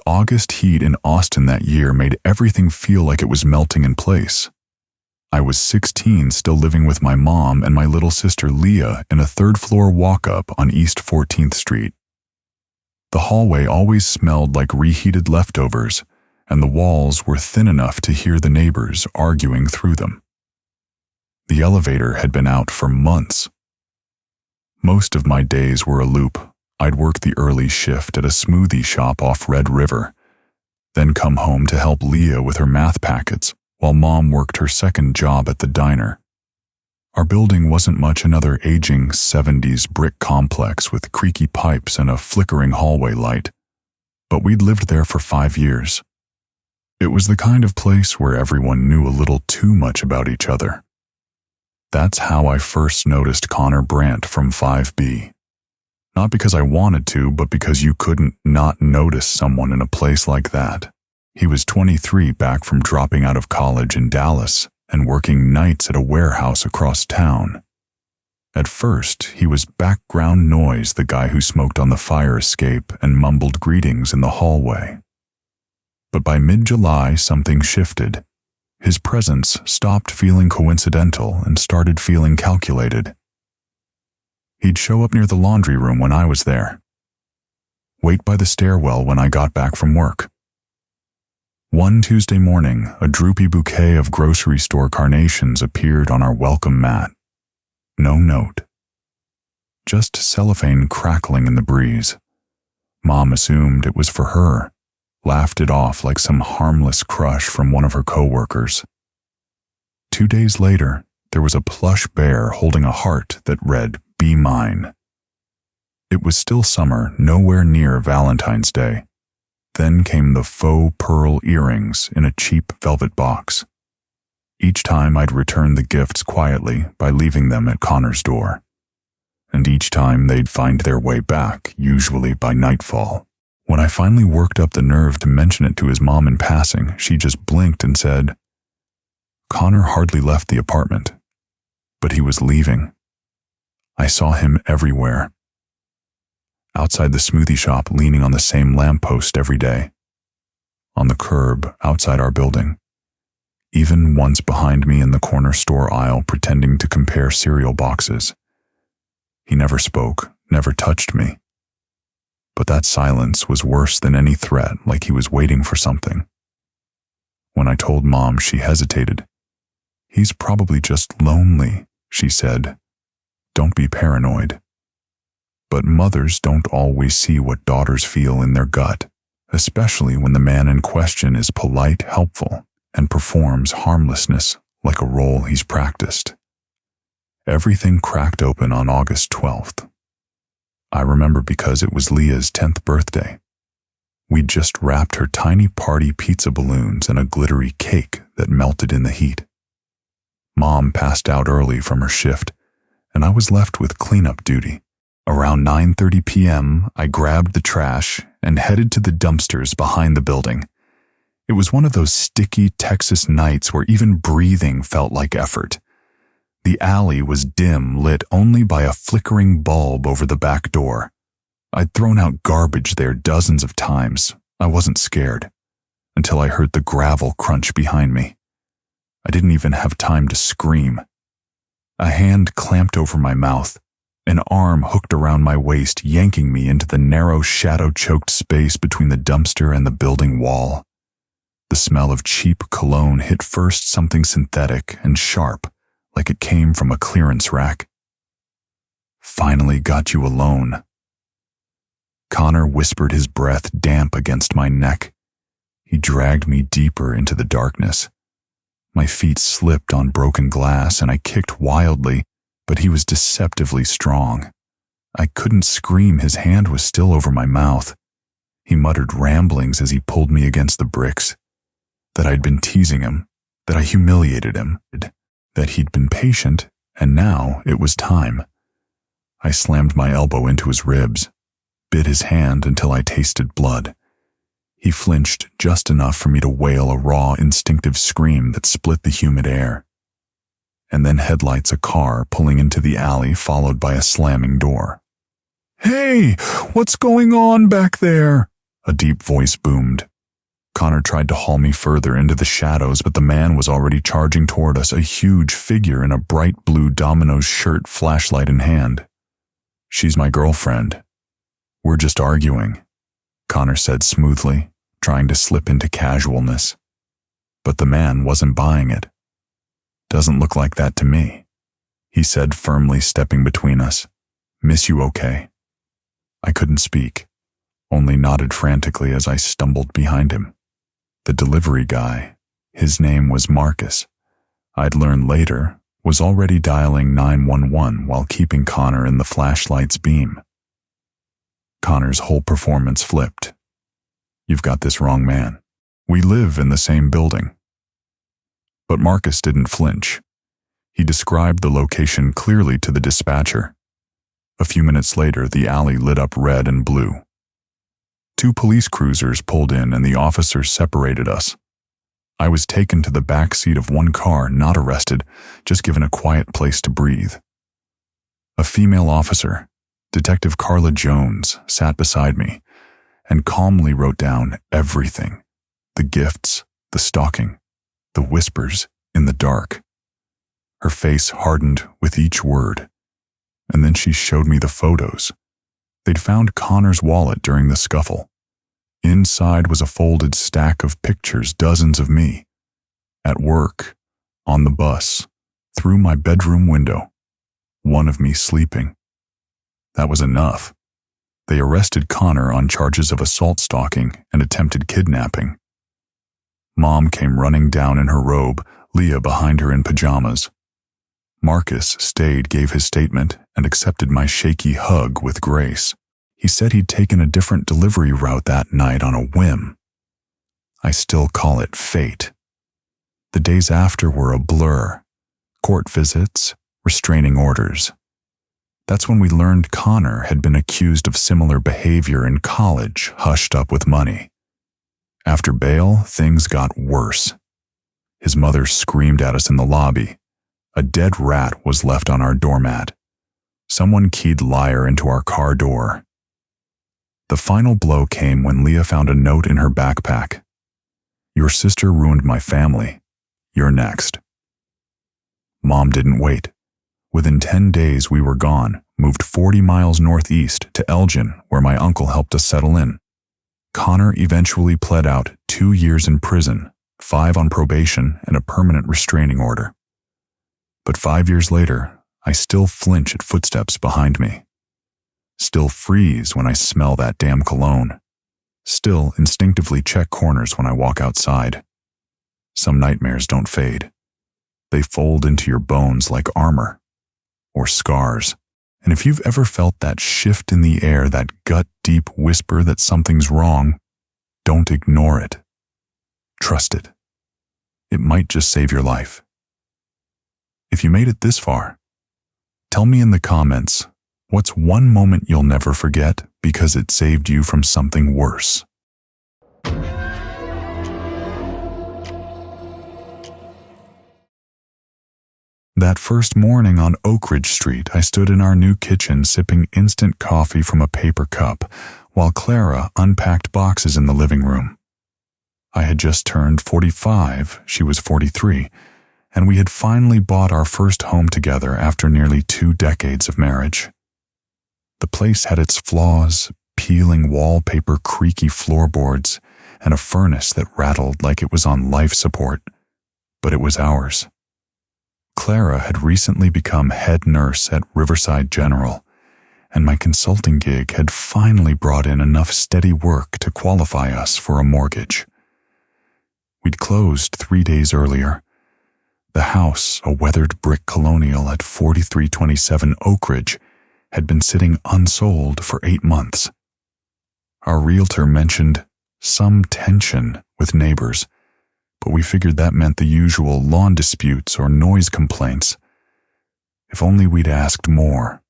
August heat in Austin that year made everything feel like it was melting in place. I was 16, still living with my mom and my little sister Leah in a third-floor walk-up on East 14th Street. The hallway always smelled like reheated leftovers, and the walls were thin enough to hear the neighbors arguing through them. The elevator had been out for months. Most of my days were a loop. I'd work the early shift at a smoothie shop off Red River, then come home to help Leah with her math packets, while Mom worked her second job at the diner. Our building wasn't much another aging 70s brick complex with creaky pipes and a flickering hallway light, but we'd lived there for 5 years. It was the kind of place where everyone knew a little too much about each other. That's how I first noticed Connor Brandt from 5B. Not because I wanted to, but because you couldn't not notice someone in a place like that. He was 23, back from dropping out of college in Dallas and working nights at a warehouse across town. At first, he was background noise, the guy who smoked on the fire escape and mumbled greetings in the hallway. But by mid-July, something shifted. His presence stopped feeling coincidental and started feeling calculated. He'd show up near the laundry room when I was there. Wait by the stairwell when I got back from work. One Tuesday morning, a droopy bouquet of grocery store carnations appeared on our welcome mat. No note. Just cellophane crackling in the breeze. Mom assumed it was for her, laughed it off like some harmless crush from one of her coworkers. 2 days later, there was a plush bear holding a heart that read, "Be mine." It was still summer, nowhere near Valentine's Day. Then came the faux pearl earrings in a cheap velvet box. Each time I'd return the gifts quietly by leaving them at Connor's door. And each time they'd find their way back, usually by nightfall. When I finally worked up the nerve to mention it to his mom in passing, she just blinked and said, "Connor hardly left the apartment, but he was leaving. I saw him everywhere. Outside the smoothie shop, leaning on the same lamppost every day. On the curb, outside our building. Even once behind me in the corner store aisle, pretending to compare cereal boxes. He never spoke, never touched me. But that silence was worse than any threat, like he was waiting for something. When I told Mom, she hesitated. "He's probably just lonely," she said. "Don't be paranoid." But mothers don't always see what daughters feel in their gut, especially when the man in question is polite, helpful, and performs harmlessness like a role he's practiced. Everything cracked open on August 12th. I remember because it was Leah's 10th birthday. We'd just wrapped her tiny party pizza balloons in a glittery cake that melted in the heat. Mom passed out early from her shift, and I was left with cleanup duty. Around 9:30 p.m., I grabbed the trash and headed to the dumpsters behind the building. It was one of those sticky Texas nights where even breathing felt like effort. The alley was dim, lit only by a flickering bulb over the back door. I'd thrown out garbage there dozens of times. I wasn't scared, until I heard the gravel crunch behind me. I didn't even have time to scream. A hand clamped over my mouth, an arm hooked around my waist, yanking me into the narrow, shadow-choked space between the dumpster and the building wall. The smell of cheap cologne hit first, something synthetic and sharp, like it came from a clearance rack. "Finally got you alone." Connor whispered, his breath damp against my neck. He dragged me deeper into the darkness. My feet slipped on broken glass and I kicked wildly, but he was deceptively strong. I couldn't scream, his hand was still over my mouth. He muttered ramblings as he pulled me against the bricks. That I'd been teasing him, that I humiliated him, that he'd been patient, and now it was time. I slammed my elbow into his ribs, bit his hand until I tasted blood. He flinched just enough for me to wail a raw, instinctive scream that split the humid air. And then headlights, a car pulling into the alley, followed by a slamming door. "Hey, what's going on back there?" A deep voice boomed. Connor tried to haul me further into the shadows, but the man was already charging toward us, a huge figure in a bright blue Domino's shirt, flashlight in hand. "She's my girlfriend. We're just arguing," Connor said smoothly, trying to slip into casualness. But the man wasn't buying it. "Doesn't look like that to me," he said, firmly stepping between us. "Miss you okay?" I couldn't speak, only nodded frantically as I stumbled behind him. The delivery guy, his name was Marcus, I'd learned later, was already dialing 911 while keeping Connor in the flashlight's beam. Connor's whole performance flipped. "You've got this wrong, man. We live in the same building." But Marcus didn't flinch. He described the location clearly to the dispatcher. A few minutes later, the alley lit up red and blue. 2 police cruisers pulled in and the officers separated us. I was taken to the back seat of one car, not arrested, just given a quiet place to breathe. A female officer, Detective Carla Jones, sat beside me and calmly wrote down everything: the gifts, the stalking, the whispers in the dark. Her face hardened with each word, and then she showed me the photos. They'd found Connor's wallet during the scuffle. Inside was a folded stack of pictures, dozens of me. At work, on the bus, through my bedroom window. One of me sleeping. That was enough. They arrested Connor on charges of assault, stalking, and attempted kidnapping. Mom came running down in her robe, Leah behind her in pajamas. Marcus stayed, gave his statement, and accepted my shaky hug with grace. He said he'd taken a different delivery route that night on a whim. I still call it fate. The days after were a blur. Court visits, restraining orders. That's when we learned Connor had been accused of similar behavior in college, hushed up with money. After bail, things got worse. His mother screamed at us in the lobby. A dead rat was left on our doormat. Someone keyed liar into our car door. The final blow came when Leah found a note in her backpack. "Your sister ruined my family. You're next." Mom didn't wait. Within 10 days we were gone, moved 40 miles northeast to Elgin, where my uncle helped us settle in. Connor eventually pled out 2 years in prison, 5 on probation, and a permanent restraining order. But 5 years later, I still flinch at footsteps behind me. Still freeze when I smell that damn cologne. Still instinctively check corners when I walk outside. Some nightmares don't fade. They fold into your bones like armor or scars. And if you've ever felt that shift in the air, that gut-deep whisper that something's wrong, don't ignore it. Trust it. It might just save your life. If you made it this far, tell me in the comments, what's one moment you'll never forget because it saved you from something worse? That first morning on Oak Ridge Street, I stood in our new kitchen sipping instant coffee from a paper cup while Clara unpacked boxes in the living room. I had just turned 45, she was 43, and we had finally bought our first home together after nearly 2 decades of marriage. The place had its flaws, peeling wallpaper, creaky floorboards, and a furnace that rattled like it was on life support, but it was ours. Clara had recently become head nurse at Riverside General, and my consulting gig had finally brought in enough steady work to qualify us for a mortgage. We'd closed 3 days earlier. The house, a weathered brick colonial at 4327 Oak Ridge, had been sitting unsold for 8 months. Our realtor mentioned some tension with neighbors, but we figured that meant the usual lawn disputes or noise complaints. If only we'd asked more.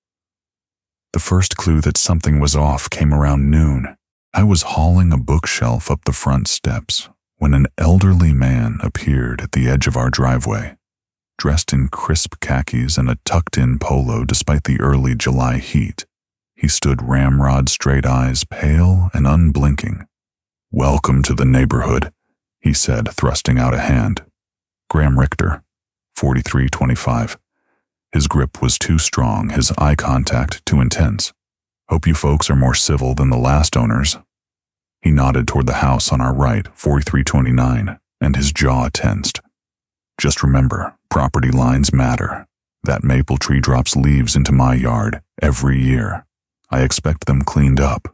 The first clue that something was off came around noon. I was hauling a bookshelf up the front steps when an elderly man appeared at the edge of our driveway, dressed in crisp khakis and a tucked-in polo despite the early July heat. He stood ramrod straight eyes, pale and unblinking, "Welcome to the neighborhood," he said, thrusting out a hand. Graham Richter, 4325. His grip was too strong, his eye contact too intense. "Hope you folks are more civil than the last owners." He nodded toward the house on our right, 4329, and his jaw tensed. "Just remember, property lines matter. That maple tree drops leaves into my yard every year. I expect them cleaned up."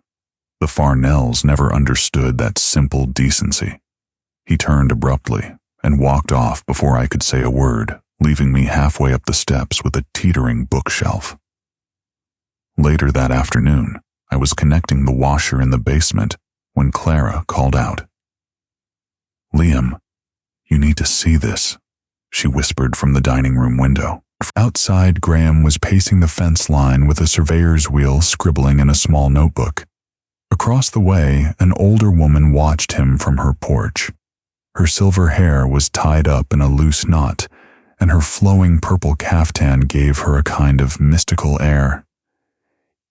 The Farnells never understood that simple decency. He turned abruptly and walked off before I could say a word, leaving me halfway up the steps with a teetering bookshelf. Later that afternoon, I was connecting the washer in the basement when Clara called out. "Liam, you need to see this," she whispered from the dining room window. Outside, Graham was pacing the fence line with a surveyor's wheel scribbling in a small notebook. Across the way, an older woman watched him from her porch. Her silver hair was tied up in a loose knot, and her flowing purple caftan gave her a kind of mystical air.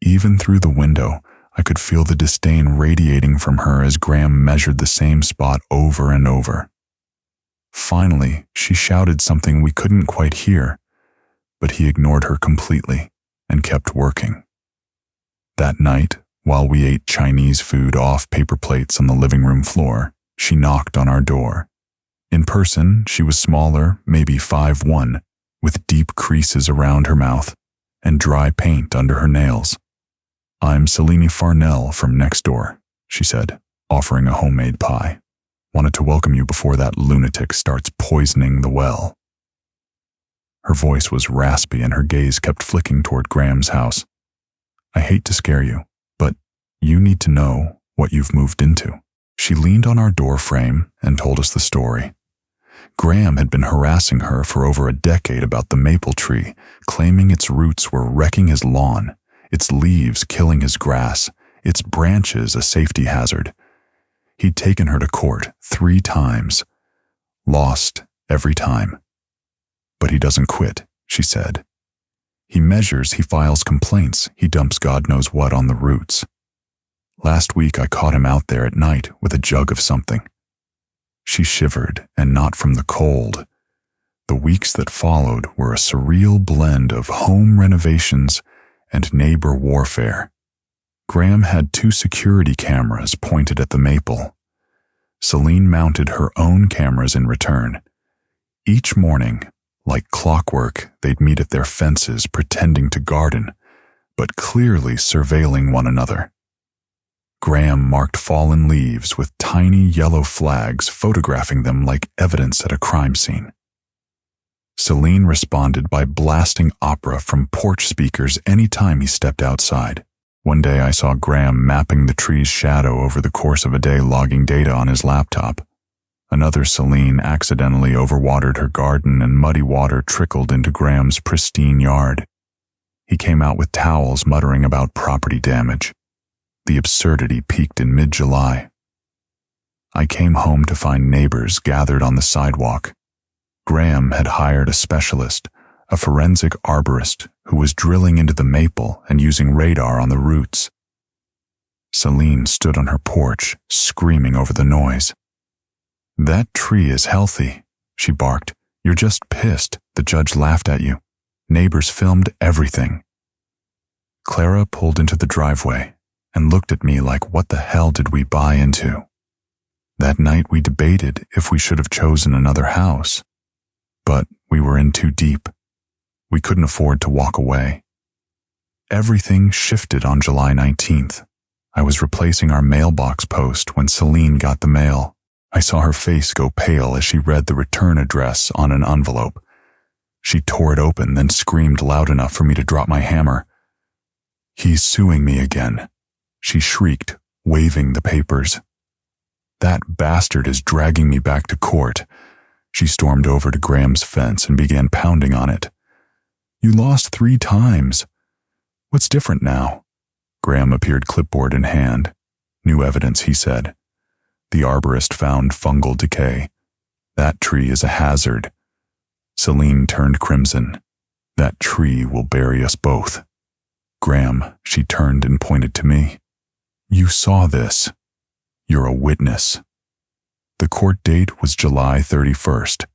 Even through the window, I could feel the disdain radiating from her as Graham measured the same spot over and over. Finally, she shouted something we couldn't quite hear, but he ignored her completely and kept working. That night, while we ate Chinese food off paper plates on the living room floor, she knocked on our door. In person, she was smaller, maybe 5'1", with deep creases around her mouth and dry paint under her nails. "I'm Selene Farnell from next door," she said, offering a homemade pie. "Wanted to welcome you before that lunatic starts poisoning the well." Her voice was raspy and her gaze kept flicking toward Graham's house. "I hate to scare you, but you need to know what you've moved into." She leaned on our door frame and told us the story. Graham had been harassing her for over a decade about the maple tree, claiming its roots were wrecking his lawn, its leaves killing his grass, its branches a safety hazard. He'd taken her to court 3 times, lost every time. "But he doesn't quit," she said. "He measures, he files complaints, he dumps God knows what on the roots. Last week I caught him out there at night with a jug of something." She shivered, and not from the cold. The weeks that followed were a surreal blend of home renovations and neighbor warfare. Graham had 2 security cameras pointed at the maple. Selene mounted her own cameras in return. Each morning, like clockwork, they'd meet at their fences pretending to garden, but clearly surveilling one another. Graham marked fallen leaves with tiny yellow flags, photographing them like evidence at a crime scene. Selene responded by blasting opera from porch speakers any time he stepped outside. One day I saw Graham mapping the tree's shadow over the course of a day, logging data on his laptop. Another Selene accidentally overwatered her garden and muddy water trickled into Graham's pristine yard. He came out with towels muttering about property damage. The absurdity peaked in mid-July. I came home to find neighbors gathered on the sidewalk. Graham had hired a specialist, a forensic arborist who was drilling into the maple and using radar on the roots. Selene stood on her porch, screaming over the noise. "That tree is healthy," she barked. "You're just pissed. The judge laughed at you. Neighbors filmed everything." Clara pulled into the driveway and looked at me like, what the hell did we buy into? That night we debated if we should have chosen another house, but we were in too deep. We couldn't afford to walk away. Everything shifted on July 19th. I was replacing our mailbox post when Selene got the mail. I saw her face go pale as she read the return address on an envelope. She tore it open, then screamed loud enough for me to drop my hammer. "He's suing me again," she shrieked, waving the papers. "That bastard is dragging me back to court." She stormed over to Graham's fence and began pounding on it. "You lost 3 times. What's different now?" Graham appeared, clipboard in hand. "New evidence," he said. "The arborist found fungal decay. That tree is a hazard." Selene turned crimson. "That tree will bury us both." "Graham," she turned and pointed to me. "You saw this. You're a witness." The court date was July 31st.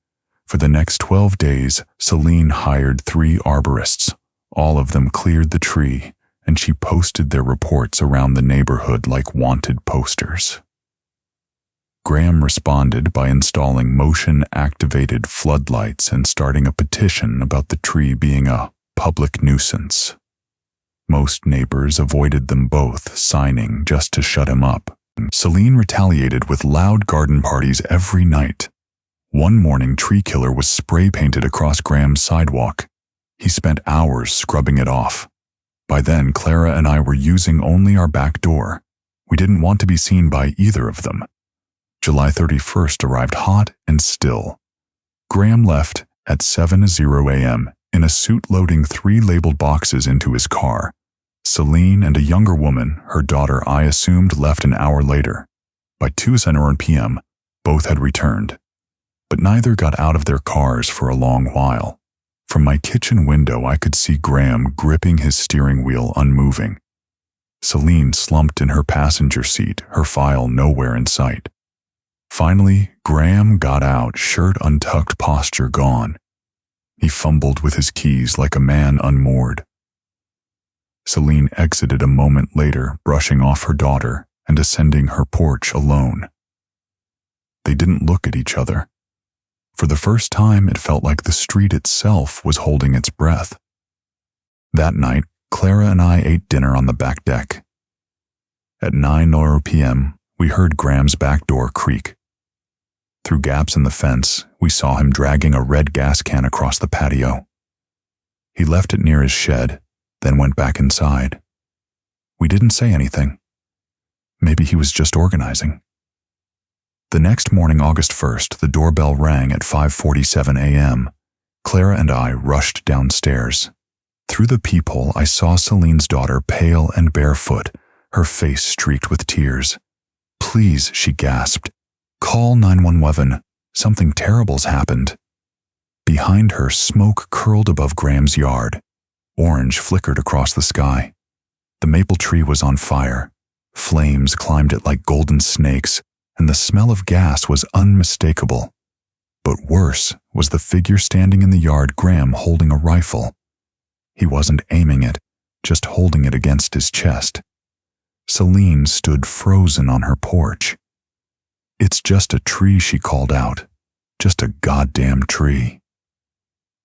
For the next 12 days, Celine hired 3 arborists. All of them cleared the tree, and she posted their reports around the neighborhood like wanted posters. Graham responded by installing motion-activated floodlights and starting a petition about the tree being a public nuisance. Most neighbors avoided them both, signing just to shut him up. Celine retaliated with loud garden parties every night. One morning, Tree Killer was spray-painted across Graham's sidewalk. He spent hours scrubbing it off. By then, Clara and I were using only our back door. We didn't want to be seen by either of them. July 31st arrived hot and still. Graham left at 7:00 a.m. in a suit loading 3 labeled boxes into his car. Celine and a younger woman, her daughter I assumed, left an hour later. By 2:00 p.m., both had returned. But neither got out of their cars for a long while. From my kitchen window, I could see Graham gripping his steering wheel, unmoving. Celine slumped in her passenger seat, her file nowhere in sight. Finally, Graham got out, shirt untucked, posture gone. He fumbled with his keys like a man unmoored. Celine exited a moment later, brushing off her daughter and ascending her porch alone. They didn't look at each other. For the first time, it felt like the street itself was holding its breath. That night, Clara and I ate dinner on the back deck. At 9:00 p.m., we heard Graham's back door creak. Through gaps in the fence, we saw him dragging a red gas can across the patio. He left it near his shed, then went back inside. We didn't say anything. Maybe he was just organizing. The next morning, August 1st, the doorbell rang at 5:47 a.m. Clara and I rushed downstairs. Through the peephole, I saw Celine's daughter, pale and barefoot, her face streaked with tears. "Please," she gasped. "Call 911. Something terrible's happened." Behind her, smoke curled above Graham's yard. Orange flickered across the sky. The maple tree was on fire. Flames climbed it like golden snakes, and the smell of gas was unmistakable. But worse was the figure standing in the yard, Graham holding a rifle. He wasn't aiming it, just holding it against his chest. Celine stood frozen on her porch. "It's just a tree," she called out. "Just a goddamn tree."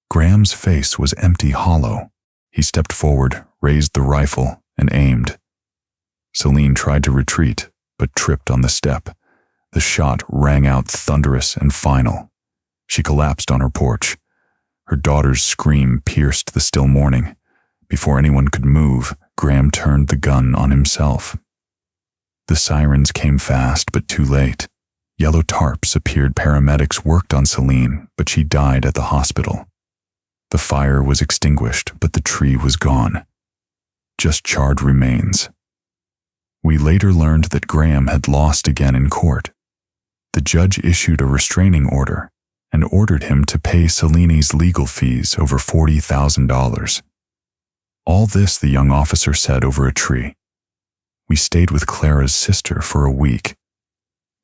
Graham's face was empty, hollow. He stepped forward, raised the rifle, and aimed. Celine tried to retreat, but tripped on the step. The shot rang out thunderous and final. She collapsed on her porch. Her daughter's scream pierced the still morning. Before anyone could move, Graham turned the gun on himself. The sirens came fast, but too late. Yellow tarps appeared. Paramedics worked on Celine, but she died at the hospital. The fire was extinguished, but the tree was gone. Just charred remains. We later learned that Graham had lost again in court. The judge issued a restraining order and ordered him to pay Celine's legal fees, over $40,000. All this, the young officer said, over a tree. We stayed with Clara's sister for a week.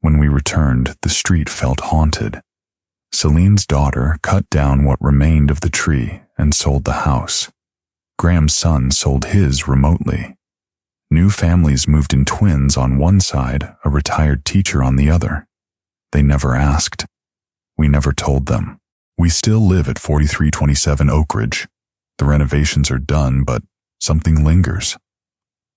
When we returned, the street felt haunted. Celine's daughter cut down what remained of the tree and sold the house. Graham's son sold his remotely. New families moved in, twins on one side, a retired teacher on the other. They never asked. We never told them. We still live at 4327 Oak Ridge. The renovations are done, but something lingers.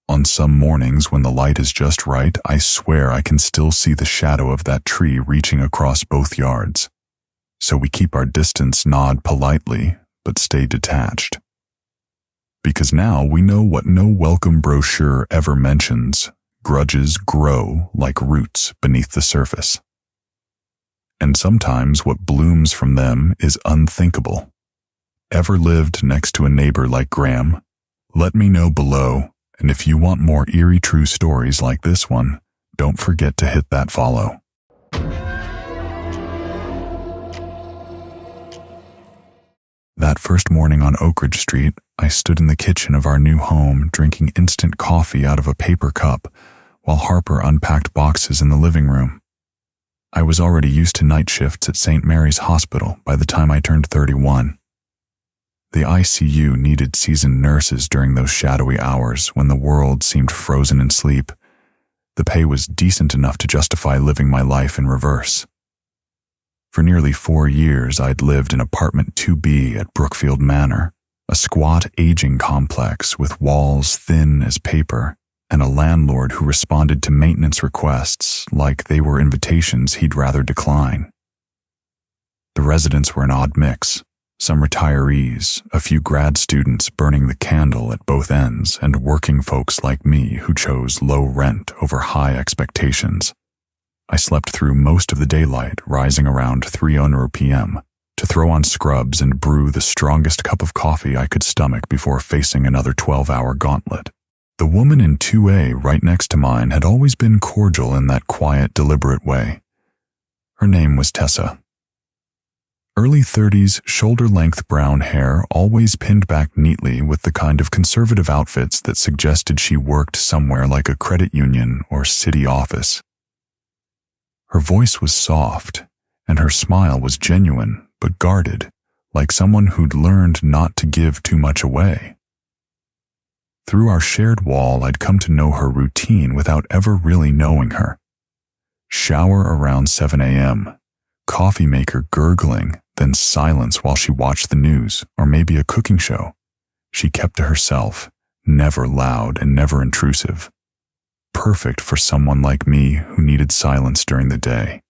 On some mornings when the light is just right, I swear I can still see the shadow of that tree reaching across both yards. So we keep our distance, nod politely, but stay detached. Because now we know what no welcome brochure ever mentions: grudges grow like roots beneath the surface. And sometimes what blooms from them is unthinkable. Ever lived next to a neighbor like Graham? Let me know below, and if you want more eerie true stories like this one, don't forget to hit that follow. That first morning on Oak Ridge Street, I stood in the kitchen of our new home drinking instant coffee out of a paper cup while Harper unpacked boxes in the living room. I was already used to night shifts at St. Mary's Hospital by the time I turned 31. The ICU needed seasoned nurses during those shadowy hours when the world seemed frozen in sleep. The pay was decent enough to justify living my life in reverse. For nearly 4 years, I'd lived in apartment 2B at Brookfield Manor, a squat aging complex with walls thin as paper and a landlord who responded to maintenance requests like they were invitations he'd rather decline. The residents were an odd mix. Some retirees, a few grad students burning the candle at both ends, and working folks like me who chose low rent over high expectations. I slept through most of the daylight, rising around 3:00 p.m. to throw on scrubs and brew the strongest cup of coffee I could stomach before facing another 12-hour gauntlet. The woman in 2A right next to mine had always been cordial in that quiet, deliberate way. Her name was Tessa. Early 30s, shoulder-length brown hair, always pinned back neatly with the kind of conservative outfits that suggested she worked somewhere like a credit union or city office. Her voice was soft, and her smile was genuine but guarded, like someone who'd learned not to give too much away. Through our shared wall, I'd come to know her routine without ever really knowing her. Shower around 7 a.m., coffee maker gurgling, then silence while she watched the news or maybe a cooking show. She kept to herself, never loud and never intrusive. Perfect for someone like me who needed silence during the day.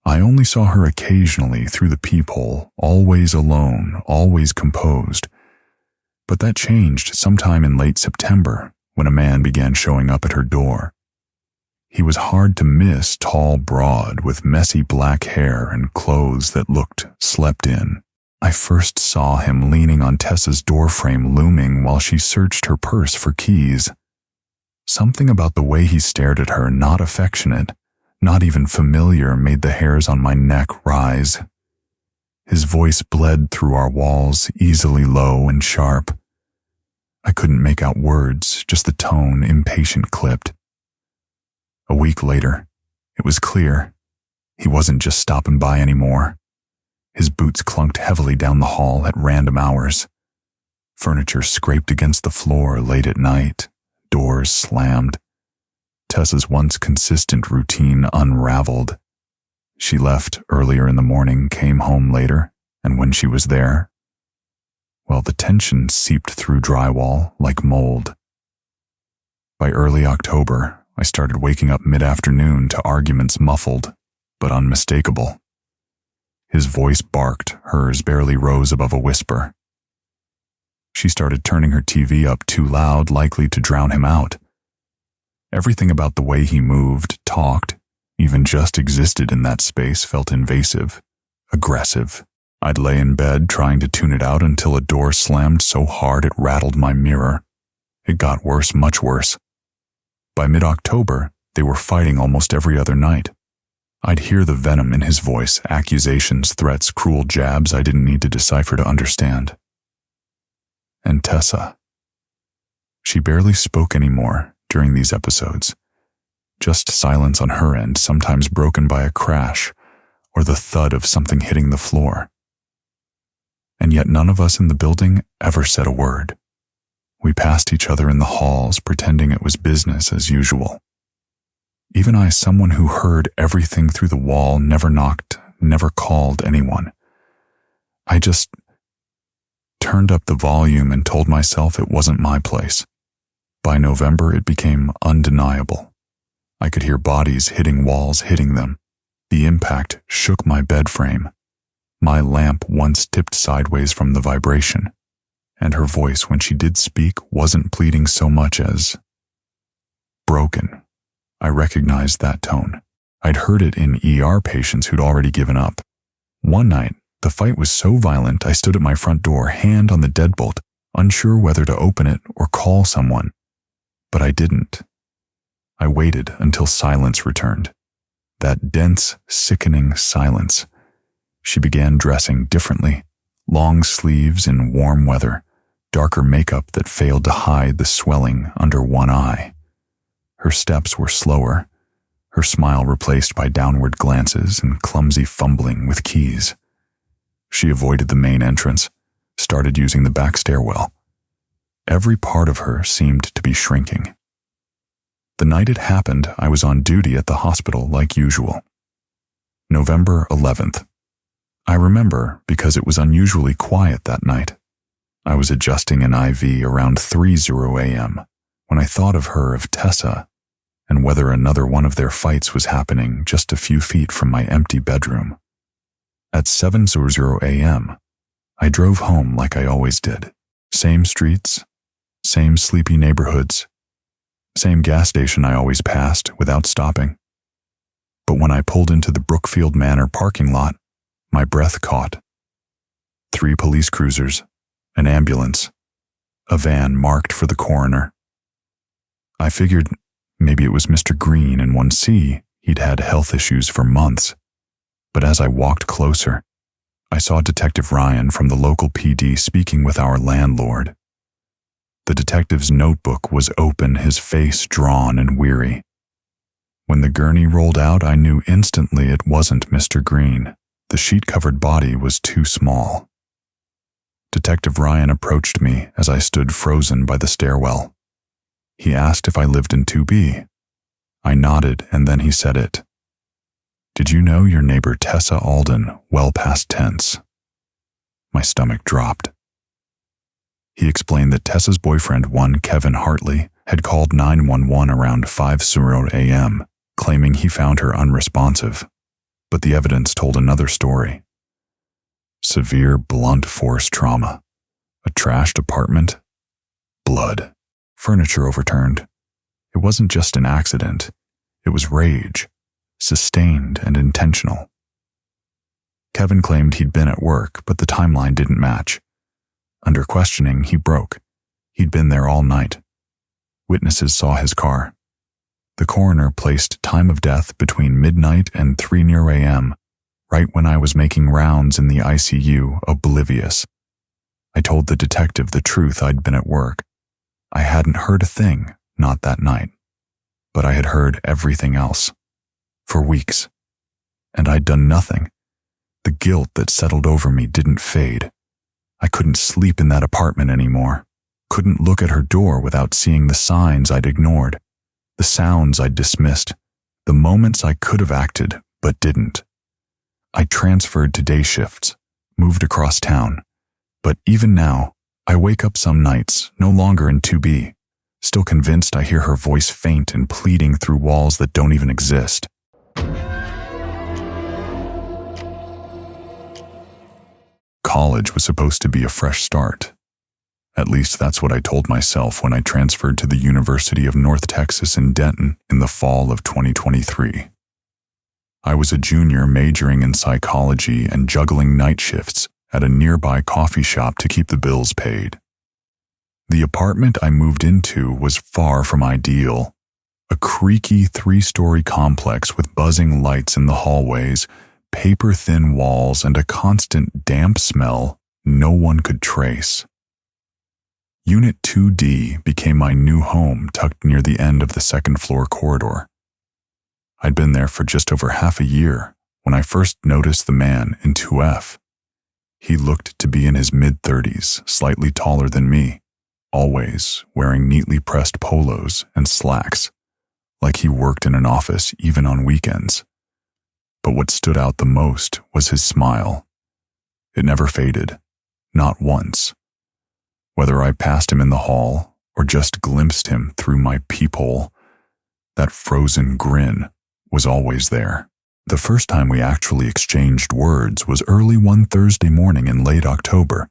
I only saw her occasionally through the peephole, always alone, always composed. But that changed sometime in late September when a man began showing up at her door. He was hard to miss, tall, broad, with messy black hair and clothes that looked slept in. I first saw him leaning on Tessa's doorframe, looming while she searched her purse for keys. Something about the way he stared at her, not affectionate, not even familiar, made the hairs on my neck rise. His voice bled through our walls, easily low and sharp. I couldn't make out words, just the tone, impatient, clipped. A week later, it was clear. He wasn't just stopping by anymore. His boots clunked heavily down the hall at random hours. Furniture scraped against the floor late at night. Doors slammed. Tessa's once consistent routine unraveled. She left earlier in the morning, came home later, and when she was there, well, the tension seeped through drywall like mold. By early October, I started waking up mid-afternoon to arguments muffled, but unmistakable. His voice barked, hers barely rose above a whisper. She started turning her TV up too loud, likely to drown him out. Everything about the way he moved, talked, even just existed in that space felt invasive, aggressive. I'd lay in bed trying to tune it out until a door slammed so hard it rattled my mirror. It got worse, much worse. By mid-October, they were fighting almost every other night. I'd hear the venom in his voice, accusations, threats, cruel jabs I didn't need to decipher to understand. And Tessa. She barely spoke anymore during these episodes. Just silence on her end, sometimes broken by a crash or the thud of something hitting the floor. And yet none of us in the building ever said a word. We passed each other in the halls, pretending it was business as usual. Even I, someone who heard everything through the wall, never knocked, never called anyone. I just turned up the volume and told myself it wasn't my place. By November, it became undeniable. I could hear bodies hitting walls, hitting them. The impact shook my bed frame. My lamp once tipped sideways from the vibration, and her voice, when she did speak, wasn't pleading so much as broken. I recognized that tone. I'd heard it in ER patients who'd already given up. One night, the fight was so violent I stood at my front door, hand on the deadbolt, unsure whether to open it or call someone. But I didn't. I waited until silence returned. That dense, sickening silence. She began dressing differently. Long sleeves in warm weather, darker makeup that failed to hide the swelling under one eye. Her steps were slower, her smile replaced by downward glances and clumsy fumbling with keys. She avoided the main entrance, started using the back stairwell. Every part of her seemed to be shrinking. The night it happened, I was on duty at the hospital like usual. November 11th. I remember because it was unusually quiet that night. I was adjusting an IV around 3:00 a.m. when I thought of Tessa, and whether another one of their fights was happening just a few feet from my empty bedroom. At 7:00 a.m., I drove home like I always did. Same streets, same sleepy neighborhoods, same gas station I always passed without stopping. But when I pulled into the Brookfield Manor parking lot, my breath caught. 3 police cruisers, an ambulance, a van marked for the coroner. I figured maybe it was Mr. Green in 1C. He'd had health issues for months. But as I walked closer, I saw Detective Ryan from the local PD speaking with our landlord. The detective's notebook was open, his face drawn and weary. When the gurney rolled out, I knew instantly it wasn't Mr. Green. The sheet-covered body was too small. Detective Ryan approached me as I stood frozen by the stairwell. He asked if I lived in 2B. I nodded, and then he said it. "Did you know your neighbor Tessa Alden well past tense?" My stomach dropped. He explained that Tessa's boyfriend, one Kevin Hartley, had called 911 around 5:00 a.m., claiming he found her unresponsive. But the evidence told another story. Severe blunt force trauma. A trashed apartment. Blood. Furniture overturned. It wasn't just an accident. It was rage. Sustained and intentional. Kevin claimed he'd been at work, but the timeline didn't match. Under questioning, he broke. He'd been there all night. Witnesses saw his car. The coroner placed time of death between midnight and 3:00 a.m., right when I was making rounds in the ICU, oblivious. I told the detective the truth. I'd been at work. I hadn't heard a thing, not that night. But I had heard everything else. For weeks. And I'd done nothing. The guilt that settled over me didn't fade. I couldn't sleep in that apartment anymore. Couldn't look at her door without seeing the signs I'd ignored. The sounds I'd dismissed, the moments I could have acted but didn't. I transferred to day shifts, moved across town, but even now, I wake up some nights, no longer in 2B, still convinced I hear her voice faint and pleading through walls that don't even exist. College was supposed to be a fresh start. At least that's what I told myself when I transferred to the University of North Texas in Denton in the fall of 2023. I was a junior majoring in psychology and juggling night shifts at a nearby coffee shop to keep the bills paid. The apartment I moved into was far from ideal. A creaky 3-story complex with buzzing lights in the hallways, paper-thin walls, and a constant damp smell no one could trace. Unit 2D became my new home, tucked near the end of the second-floor corridor. I'd been there for just over half a year when I first noticed the man in 2F. He looked to be in his mid-30s, slightly taller than me, always wearing neatly pressed polos and slacks, like he worked in an office even on weekends. But what stood out the most was his smile. It never faded, not once. Whether I passed him in the hall or just glimpsed him through my peephole, that frozen grin was always there. The first time we actually exchanged words was early one Thursday morning in late October.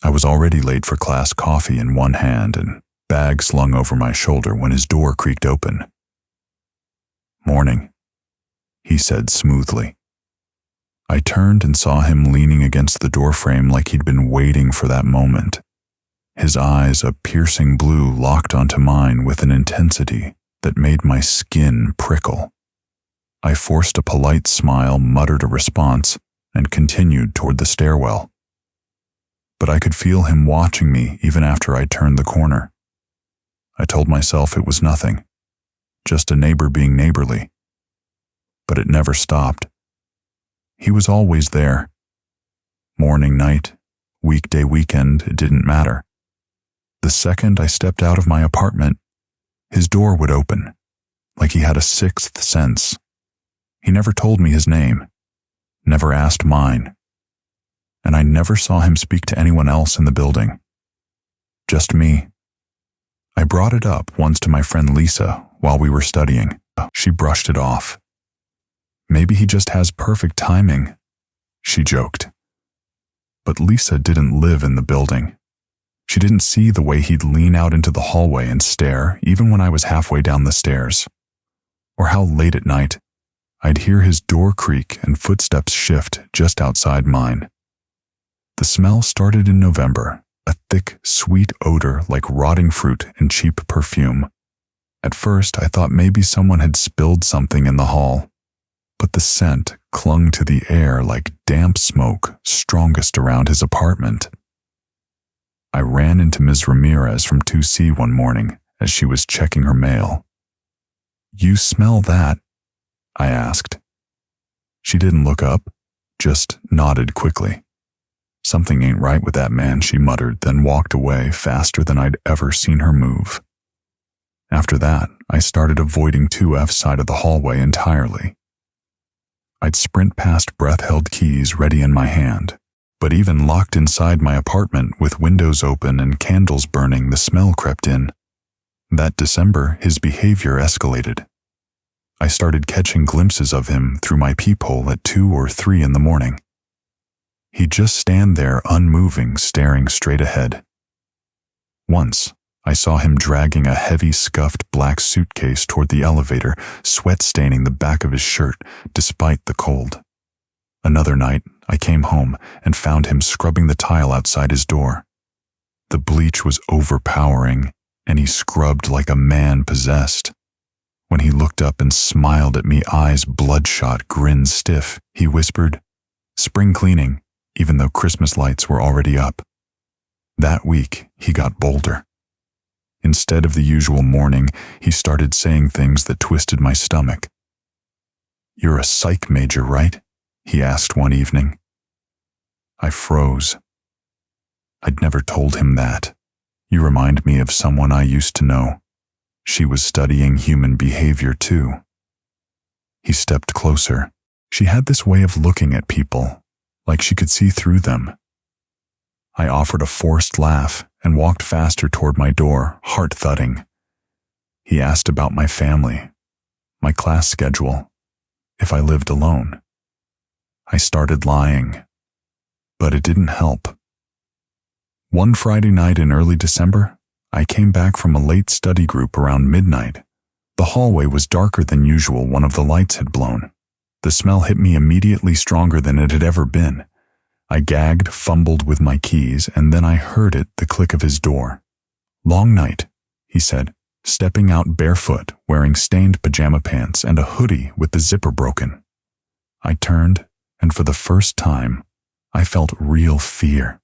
I was already late for class, coffee in one hand and bag slung over my shoulder when his door creaked open. "Morning," he said smoothly. I turned and saw him leaning against the doorframe like he'd been waiting for that moment. His eyes, a piercing blue, locked onto mine with an intensity that made my skin prickle. I forced a polite smile, muttered a response, and continued toward the stairwell. But I could feel him watching me even after I turned the corner. I told myself it was nothing. just a neighbor being neighborly. But it never stopped. He was always there. Morning, night, weekday, weekend, it didn't matter. The second I stepped out of my apartment, his door would open, like he had a sixth sense. He never told me his name, never asked mine, and I never saw him speak to anyone else in the building. Just me. I brought it up once to my friend Lisa while we were studying. She brushed it off. Maybe he just has perfect timing, she joked. But Lisa didn't live in the building. She didn't see the way he'd lean out into the hallway and stare even when I was halfway down the stairs. Or how late at night, I'd hear his door creak and footsteps shift just outside mine. The smell started in November, a thick, sweet odor like rotting fruit and cheap perfume. At first, I thought maybe someone had spilled something in the hall, but the scent clung to the air like damp smoke, strongest around his apartment. I ran into Ms. Ramirez from 2C one morning as she was checking her mail. "You smell that?" I asked. She didn't look up, just nodded quickly. "Something ain't right with that man," she muttered, then walked away faster than I'd ever seen her move. After that, I started avoiding 2F's side of the hallway entirely. I'd sprint past breath-held keys ready in my hand, but even locked inside my apartment with windows open and candles burning, the smell crept in. That December, his behavior escalated. I started catching glimpses of him through my peephole at 2 or 3 in the morning. He'd just stand there unmoving, staring straight ahead. Once, I saw him dragging a heavy, scuffed black suitcase toward the elevator, sweat staining the back of his shirt despite the cold. Another night, I came home and found him scrubbing the tile outside his door. The bleach was overpowering, and he scrubbed like a man possessed. When he looked up and smiled at me, eyes bloodshot, grin stiff, he whispered, "Spring cleaning," even though Christmas lights were already up. That week, he got bolder. Instead of the usual morning, he started saying things that twisted my stomach. "You're a psych major, right?" he asked one evening. I froze. I'd never told him that. "You remind me of someone I used to know. She was studying human behavior too." He stepped closer. She had this way of looking at people, like she could see through them. I offered a forced laugh and walked faster toward my door, heart thudding. He asked about my family, my class schedule, if I lived alone. I started lying, but it didn't help. One Friday night in early December, I came back from a late study group around midnight. The hallway was darker than usual. One of the lights had blown. The smell hit me immediately, stronger than it had ever been. I gagged, fumbled with my keys, and then I heard it, the click of his door. "Long night," he said, stepping out barefoot, wearing stained pajama pants and a hoodie with the zipper broken. I turned, and for the first time, I felt real fear.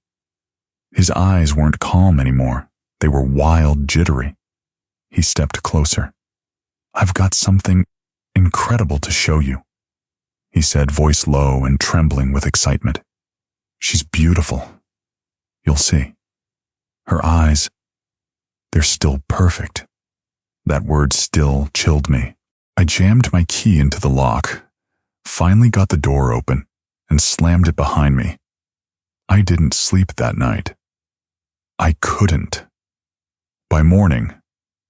His eyes weren't calm anymore. They were wild, jittery. He stepped closer. "I've got something incredible to show you," he said, voice low and trembling with excitement. "She's beautiful. You'll see. Her eyes, they're still perfect." That word "still" chilled me. I jammed my key into the lock, finally got the door open, and slammed it behind me. I didn't sleep that night. I couldn't. By morning,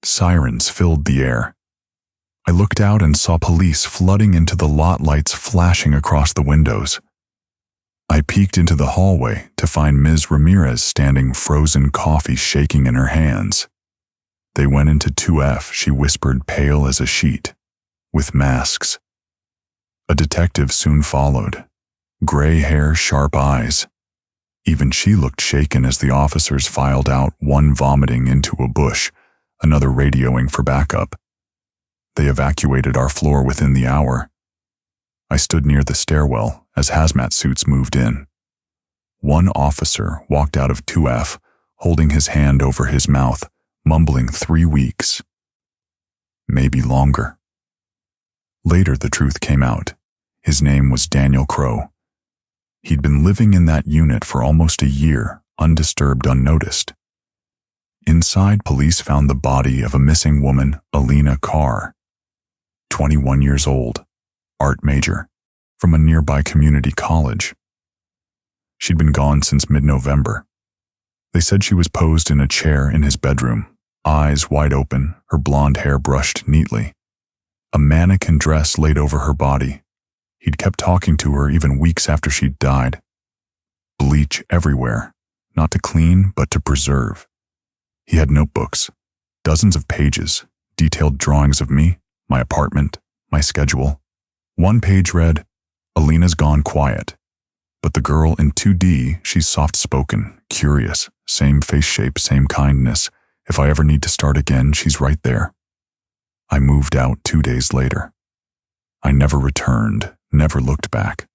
sirens filled the air. I looked out and saw police flooding into the lot, lights flashing across the windows. I peeked into the hallway to find Ms. Ramirez standing, frozen coffee shaking in her hands. "They went into 2F, she whispered, pale as a sheet, with masks. A detective soon followed. Gray hair, sharp eyes. Even she looked shaken as the officers filed out, one vomiting into a bush, another radioing for backup. They evacuated our floor within the hour. I stood near the stairwell as hazmat suits moved in. One officer walked out of 2F, holding his hand over his mouth, mumbling 3 weeks. maybe longer. Later, the truth came out. His name was Daniel Crow. He'd been living in that unit for almost a year, undisturbed, unnoticed. Inside, police found the body of a missing woman, Alina Carr, 21 years old, art major, from a nearby community college. She'd been gone since mid-November. They said she was posed in a chair in his bedroom, eyes wide open, her blonde hair brushed neatly. A mannequin dress laid over her body. He'd kept talking to her even weeks after she'd died. Bleach everywhere, not to clean, but to preserve. He had notebooks, dozens of pages, detailed drawings of me, my apartment, my schedule. One page read, "Alina's gone quiet. But the girl in 2D, she's soft-spoken, curious, same face shape, same kindness. If I ever need to start again, she's right there." I moved out 2 days later. I never returned, never looked back.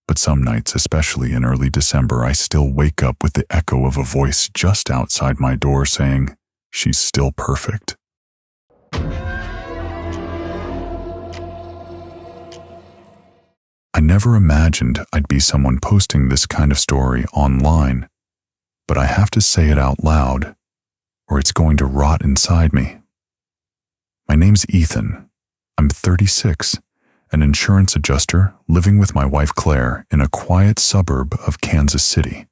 But some nights, especially in early December, I still wake up with the echo of a voice just outside my door saying, "She's still perfect." I never imagined I'd be someone posting this kind of story online, but I have to say it out loud, or it's going to rot inside me. My name's Ethan. I'm 36, an insurance adjuster living with my wife Claire in a quiet suburb of Kansas City.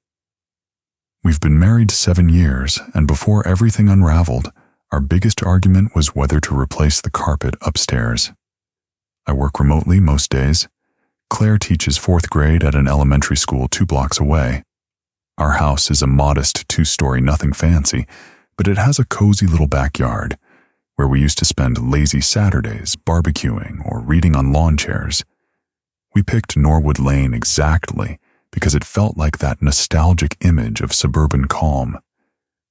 We've been married 7 years, and before everything unraveled, our biggest argument was whether to replace the carpet upstairs. I work remotely most days. Claire teaches 4th grade at an elementary school 2 blocks away. Our house is a modest 2-story, nothing fancy, but it has a cozy little backyard where we used to spend lazy Saturdays barbecuing or reading on lawn chairs. We picked Norwood Lane exactly because it felt like that nostalgic image of suburban calm.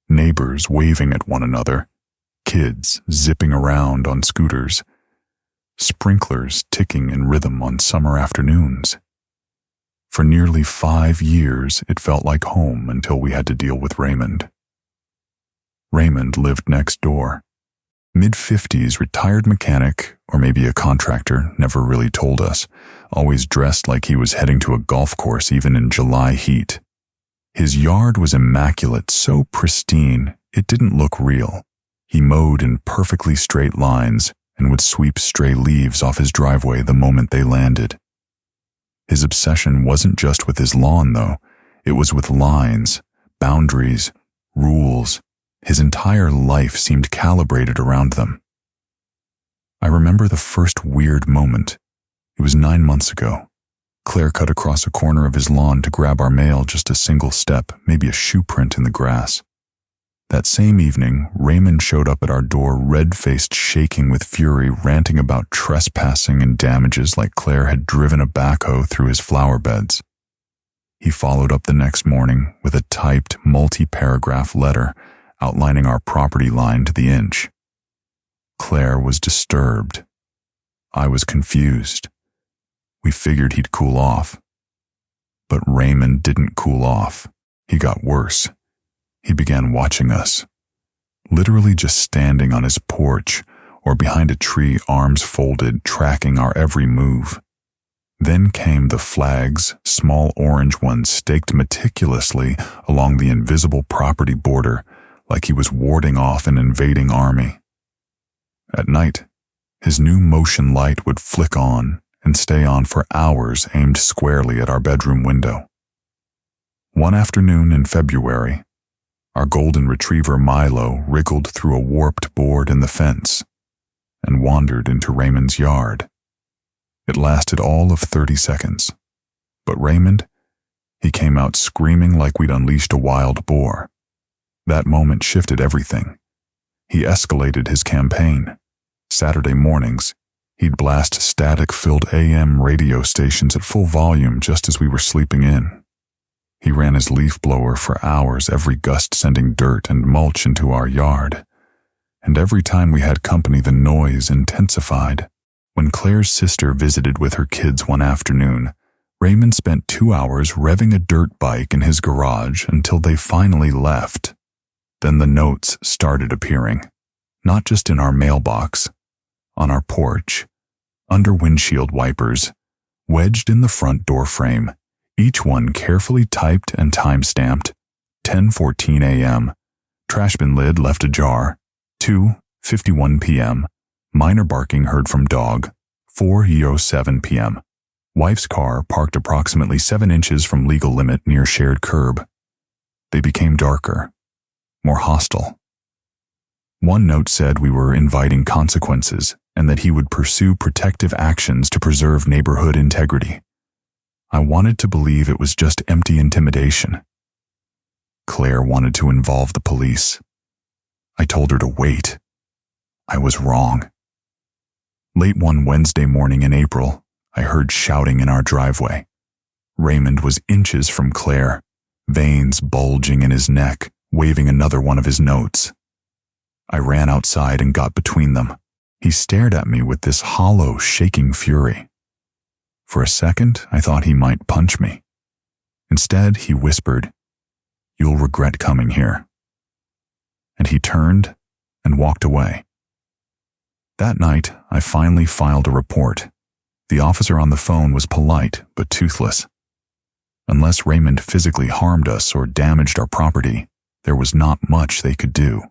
Neighbors waving at one another, kids zipping around on scooters, sprinklers ticking in rhythm on summer afternoons. For nearly 5 years, it felt like home until we had to deal with Raymond. Raymond lived next door. Mid-50s, retired mechanic, or maybe a contractor, never really told us, always dressed like he was heading to a golf course even in July heat. His yard was immaculate, so pristine, it didn't look real. He mowed in perfectly straight lines and would sweep stray leaves off his driveway the moment they landed. His obsession wasn't just with his lawn, though. It was with lines, boundaries, rules. His entire life seemed calibrated around them. I remember the first weird moment. It was 9 months ago. Claire cut across a corner of his lawn to grab our mail, just a single step, maybe a shoe print in the grass. That same evening, Raymond showed up at our door, red-faced, shaking with fury, ranting about trespassing and damages like Claire had driven a backhoe through his flower beds. He followed up the next morning with a typed, multi-paragraph letter outlining our property line to the inch. Claire was disturbed. I was confused. We figured he'd cool off. But Raymond didn't cool off. He got worse. He began watching us, literally just standing on his porch or behind a tree, arms folded, tracking our every move. Then came the flags, small orange ones staked meticulously along the invisible property border, like he was warding off an invading army. At night, his new motion light would flick on and stay on for hours, aimed squarely at our bedroom window. One afternoon in February, our golden retriever Milo wriggled through a warped board in the fence and wandered into Raymond's yard. It lasted all of 30 seconds, but Raymond, he came out screaming like we'd unleashed a wild boar. That moment shifted everything. He escalated his campaign. Saturday mornings, he'd blast static-filled AM radio stations at full volume just as we were sleeping in. He ran his leaf blower for hours, every gust sending dirt and mulch into our yard. And every time we had company, the noise intensified. When Claire's sister visited with her kids one afternoon, Raymond spent 2 hours revving a dirt bike in his garage until they finally left. Then the notes started appearing, not just in our mailbox, on our porch, under windshield wipers, wedged in the front door frame, each one carefully typed and time-stamped, 10:14 a.m., trash bin lid left ajar, 2:51 p.m., minor barking heard from dog, 4:07 p.m., wife's car parked approximately 7 inches from legal limit near shared curb. They became darker, more hostile. One note said we were inviting consequences and that he would pursue protective actions to preserve neighborhood integrity. I wanted to believe it was just empty intimidation. Claire wanted to involve the police. I told her to wait. I was wrong. Late one Wednesday morning in April, I heard shouting in our driveway. Raymond was inches from Claire, veins bulging in his neck, waving another one of his notes. I ran outside and got between them. He stared at me with this hollow, shaking fury. For a second, I thought he might punch me. Instead, he whispered, "You'll regret coming here." And he turned and walked away. That night, I finally filed a report. The officer on the phone was polite but toothless. Unless Raymond physically harmed us or damaged our property, there was not much they could do.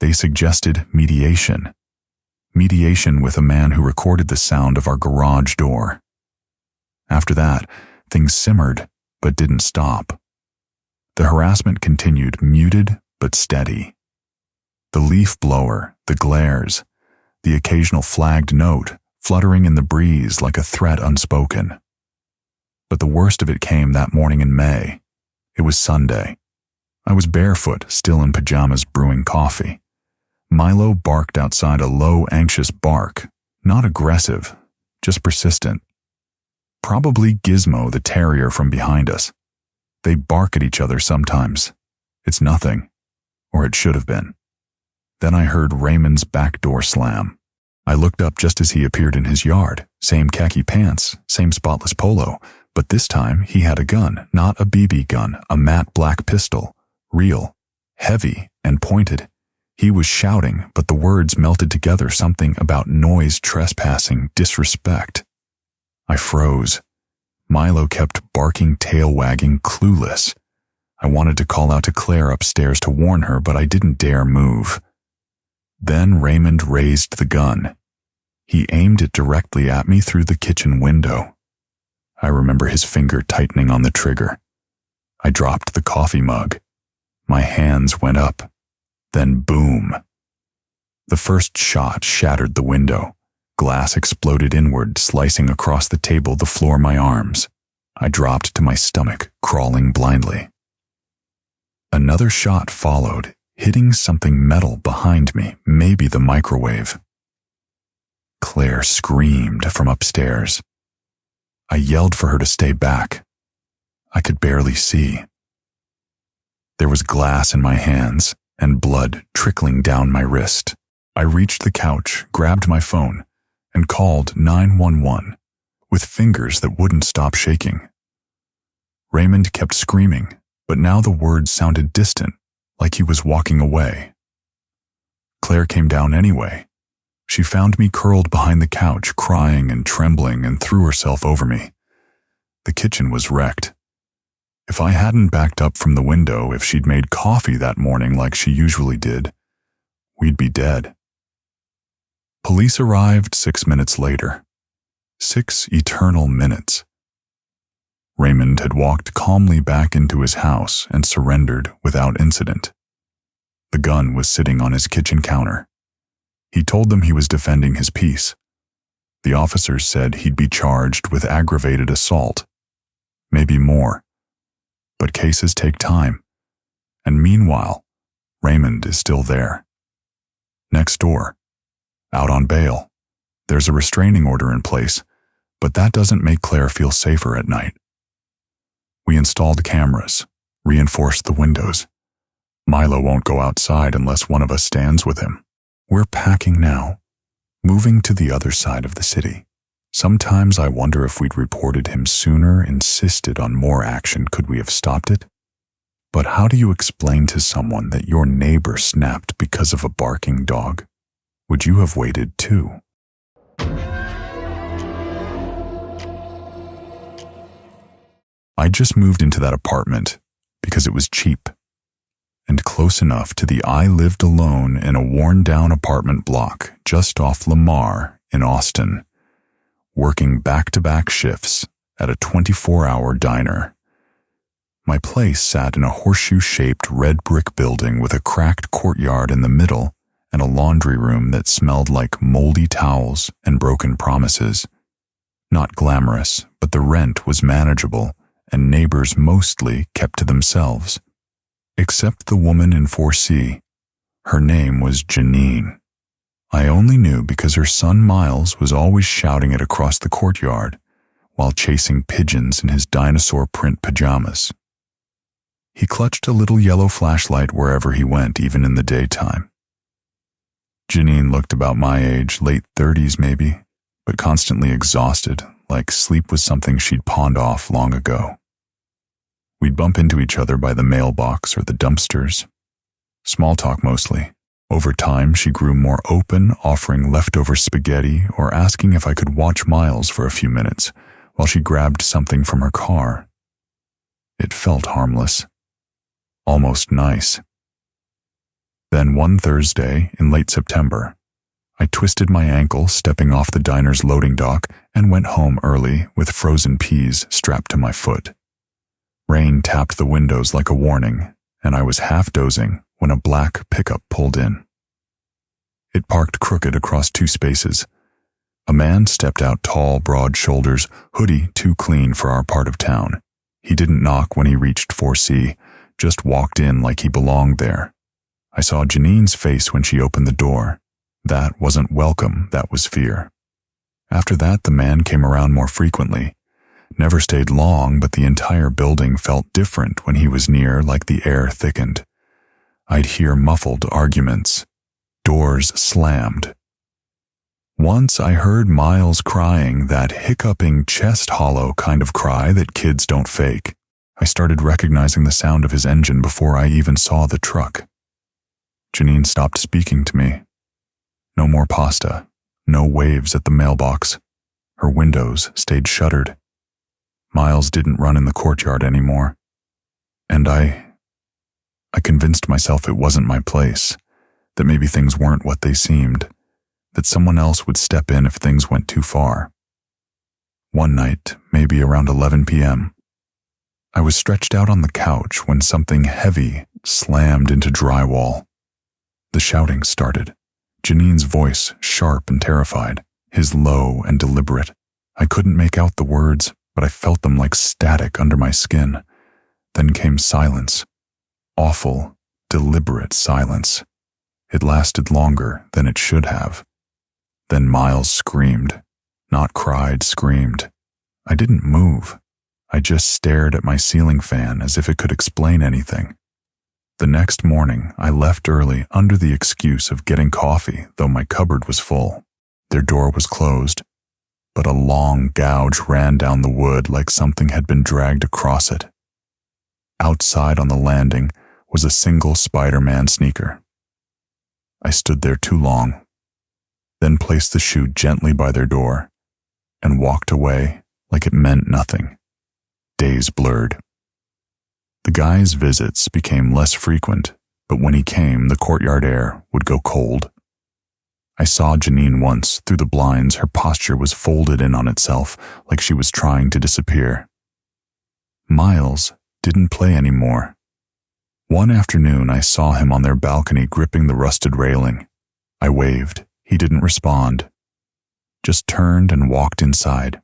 They suggested mediation. Mediation with a man who recorded the sound of our garage door. After that, things simmered but didn't stop. The harassment continued, muted but steady. The leaf blower, the glares, the occasional flagged note fluttering in the breeze like a threat unspoken. But the worst of it came that morning in May. It was Sunday. I was barefoot, still in pajamas, brewing coffee. Milo barked outside, a low, anxious bark, not aggressive, just persistent. Probably Gizmo, the terrier from behind us. They bark at each other sometimes. It's nothing, or it should have been. Then I heard Raymond's back door slam. I looked up just as he appeared in his yard. Same khaki pants, same spotless polo, but this time he had a gun, not a BB gun, a matte black pistol, real, heavy, and pointed. He was shouting, but the words melted together, something about noise, trespassing, disrespect. I froze. Milo kept barking, tail wagging, clueless. I wanted to call out to Claire upstairs to warn her, but I didn't dare move. Then Raymond raised the gun. He aimed it directly at me through the kitchen window. I remember his finger tightening on the trigger. I dropped the coffee mug. My hands went up. Then boom. The first shot shattered the window. Glass exploded inward, slicing across the table, the floor, my arms. I dropped to my stomach, crawling blindly. Another shot followed, hitting something metal behind me, maybe the microwave. Claire screamed from upstairs. I yelled for her to stay back. I could barely see. There was glass in my hands and blood trickling down my wrist. I reached the couch, grabbed my phone, and called 911 with fingers that wouldn't stop shaking. Raymond kept screaming, but now the words sounded distant, like he was walking away. Claire came down anyway. She found me curled behind the couch, crying and trembling, and threw herself over me. The kitchen was wrecked. If I hadn't backed up from the window, if she'd made coffee that morning like she usually did, we'd be dead. Police arrived 6 minutes later. 6 eternal minutes. Raymond had walked calmly back into his house and surrendered without incident. The gun was sitting on his kitchen counter. He told them he was defending his peace. The officers said he'd be charged with aggravated assault. Maybe more. But cases take time. And meanwhile, Raymond is still there. Next door. Out on bail. There's a restraining order in place, but that doesn't make Claire feel safer at night. We installed cameras, reinforced the windows. Milo won't go outside unless one of us stands with him. We're packing now, moving to the other side of the city. Sometimes I wonder if we'd reported him sooner, insisted on more action, could we have stopped it? But how do you explain to someone that your neighbor snapped because of a barking dog? would you have waited too? I just moved into that apartment because it was cheap and close enough to the I lived alone in a worn-down apartment block just off Lamar in Austin, working back-to-back shifts at a 24-hour diner. My place sat in a horseshoe-shaped red brick building with a cracked courtyard in the middle and a laundry room that smelled like moldy towels and broken promises. Not glamorous, but the rent was manageable, and neighbors mostly kept to themselves. Except the woman in 4C. Her name was Janine. I only knew because her son Miles was always shouting it across the courtyard while chasing pigeons in his dinosaur print pajamas. He clutched a little yellow flashlight wherever he went, even in the daytime. Janine looked about my age, late 30s maybe, but constantly exhausted, like sleep was something she'd pawned off long ago. We'd bump into each other by the mailbox or the dumpsters. Small talk mostly. Over time, she grew more open, offering leftover spaghetti or asking if I could watch Miles for a few minutes while she grabbed something from her car. It felt harmless. Almost nice. Then one Thursday in late September, I twisted my ankle stepping off the diner's loading dock and went home early with frozen peas strapped to my foot. Rain tapped the windows like a warning, and I was half dozing when a black pickup pulled in. It parked crooked across two spaces. A man stepped out, tall, broad shoulders, hoodie too clean for our part of town. He didn't knock when he reached 4C, just walked in like he belonged there. I saw Janine's face when she opened the door. That wasn't welcome, that was fear. After that, the man came around more frequently. Never stayed long, but the entire building felt different when he was near, like the air thickened. I'd hear muffled arguments. Doors slammed. Once I heard Miles crying, that hiccuping, chest-hollow kind of cry that kids don't fake. I started recognizing the sound of his engine before I even saw the truck. Janine stopped speaking to me. No more pasta. No waves at the mailbox. Her windows stayed shuttered. Miles didn't run in the courtyard anymore. And I convinced myself it wasn't my place, that maybe things weren't what they seemed, that someone else would step in if things went too far. One night, maybe around 11 p.m., I was stretched out on the couch when something heavy slammed into drywall. The shouting started, Janine's voice sharp and terrified, his low and deliberate. I couldn't make out the words, but I felt them like static under my skin. Then came silence. Awful, deliberate silence. It lasted longer than it should have. Then Miles screamed. Not cried, screamed. I didn't move. I just stared at my ceiling fan as if it could explain anything. The next morning, I left early under the excuse of getting coffee, though my cupboard was full. Their door was closed, but a long gouge ran down the wood like something had been dragged across it. Outside on the landing was a single Spider-Man sneaker. I stood there too long, then placed the shoe gently by their door and walked away like it meant nothing. Days blurred. The guy's visits became less frequent, but when he came, the courtyard air would go cold. I saw Janine once through the blinds. Her posture was folded in on itself, like she was trying to disappear. Miles didn't play anymore. One afternoon, I saw him on their balcony gripping the rusted railing. I waved. He didn't respond. Just turned and walked inside.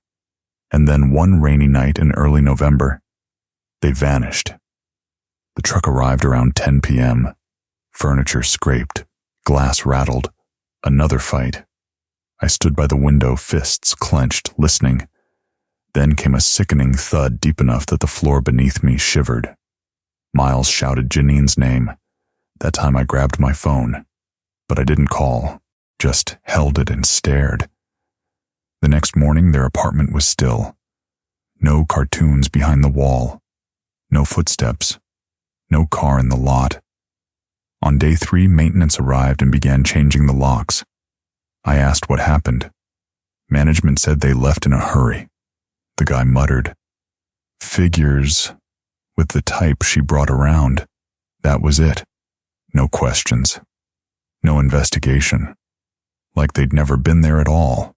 And then one rainy night in early November, they vanished. The truck arrived around 10 p.m. Furniture scraped. Glass rattled. Another fight. I stood by the window, fists clenched, listening. Then came a sickening thud deep enough that the floor beneath me shivered. Miles shouted Janine's name. That time I grabbed my phone, but I didn't call, just held it and stared. The next morning, their apartment was still. No cartoons behind the wall. No footsteps. No car in the lot. On day 3, maintenance arrived and began changing the locks. I asked what happened. Management said they left in a hurry. The guy muttered. Figures, with the type she brought around. That was it. No questions. No investigation. Like they'd never been there at all.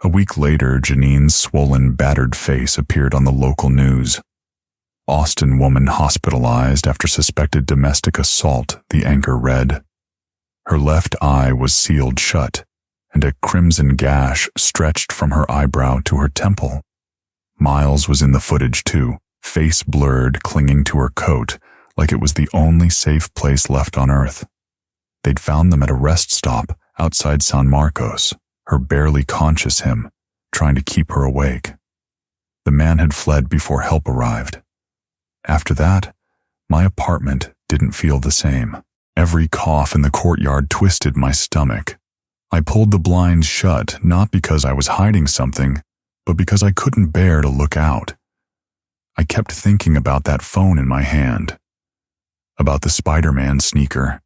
A week later, Janine's swollen, battered face appeared on the local news. Austin woman hospitalized after suspected domestic assault, the anchor read. Her left eye was sealed shut, and a crimson gash stretched from her eyebrow to her temple. Miles was in the footage too, face blurred, clinging to her coat, like it was the only safe place left on earth. They'd found them at a rest stop outside San Marcos, her barely conscious him, trying to keep her awake. The man had fled before help arrived. After that, my apartment didn't feel the same. Every cough in the courtyard twisted my stomach. I pulled the blinds shut, not because I was hiding something, but because I couldn't bear to look out. I kept thinking about that phone in my hand, about the Spider-Man sneaker,